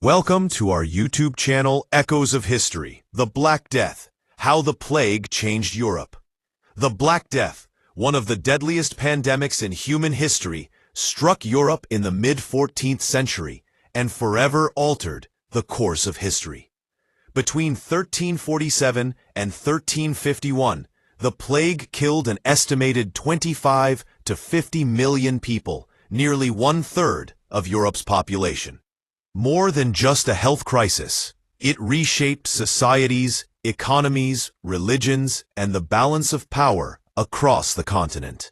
Welcome to our YouTube channel, Echoes of History, The Black Death, How the Plague Changed Europe. The Black Death, one of the deadliest pandemics in human history, struck Europe in the mid-14th century and forever altered the course of history. Between 1347 and 1351, the plague killed an estimated 25 to 50 million people, nearly one-third of Europe's population. More than just a health crisis, it reshaped societies, economies, religions, and the balance of power across the continent.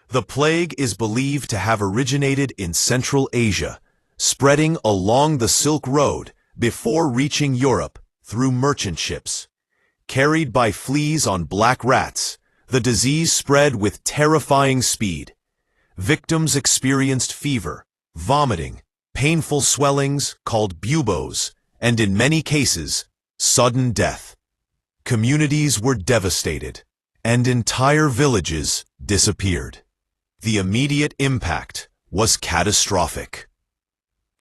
The plague is believed to have originated in Central Asia, spreading along the Silk Road before reaching Europe through merchant ships. Carried by fleas on black rats, the disease spread with terrifying speed. Victims experienced fever, vomiting, painful swellings called buboes, and in many cases, sudden death. Communities were devastated, and entire villages disappeared. The immediate impact was catastrophic.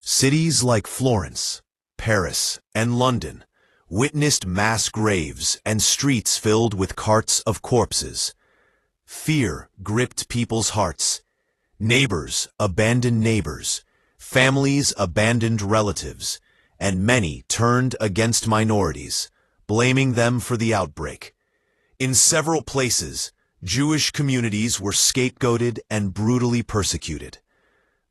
Cities like Florence, Paris, and London witnessed mass graves and streets filled with carts of corpses. Fear gripped people's hearts. Neighbors abandoned neighbors. Families abandoned relatives, and many turned against minorities, blaming them for the outbreak. In several places, Jewish communities were scapegoated and brutally persecuted.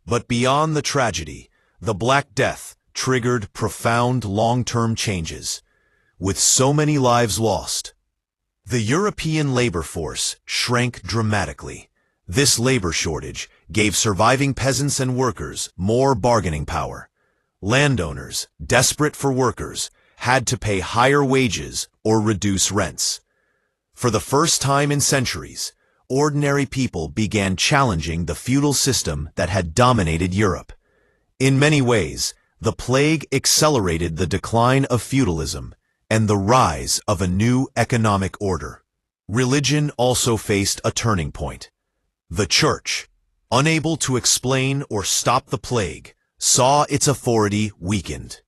But beyond the tragedy, the Black Death triggered profound long-term changes. With so many lives lost, the European labor force shrank dramatically. This labor shortage gave surviving peasants and workers more bargaining power. Landowners, desperate for workers, had to pay higher wages or reduce rents. For the first time in centuries, ordinary people began challenging the feudal system that had dominated Europe. In many ways, the plague accelerated the decline of feudalism and the rise of a new economic order. Religion also faced a turning point. The Church, unable to explain or stop the plague, saw its authority weakened.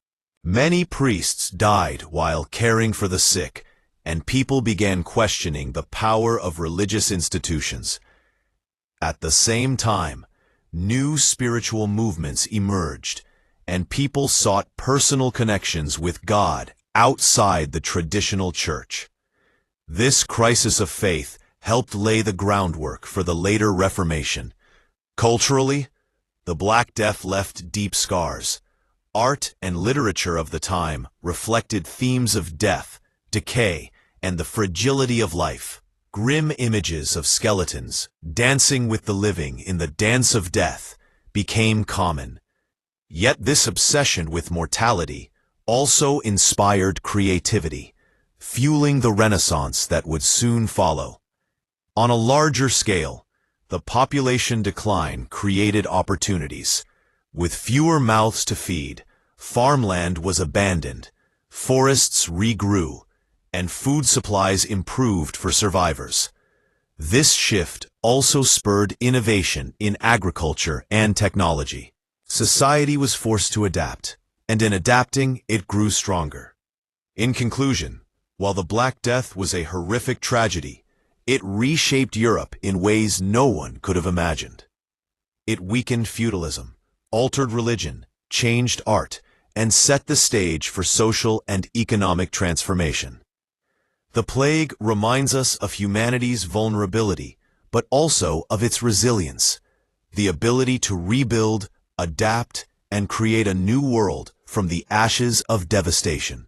Many priests died while caring for the sick, and people began questioning the power of religious institutions. At the same time, new spiritual movements emerged, and people sought personal connections with God outside the traditional church. This crisis of faith helped lay the groundwork for the later Reformation. Culturally, the Black Death left deep scars. Art and literature of the time reflected themes of death, decay, and the fragility of life. Grim images of skeletons dancing with the living in the dance of death became common. Yet this obsession with mortality also inspired creativity, fueling the Renaissance that would soon follow. On a larger scale, the population decline created opportunities. With fewer mouths to feed, farmland was abandoned, forests regrew, and food supplies improved for survivors. This shift also spurred innovation in agriculture and technology. Society was forced to adapt, and in adapting, it grew stronger. In conclusion, while the Black Death was a horrific tragedy, it reshaped Europe in ways no one could have imagined. It weakened feudalism, altered religion, changed art, and set the stage for social and economic transformation. The plague reminds us of humanity's vulnerability, but also of its resilience, the ability to rebuild, adapt, and create a new world from the ashes of devastation.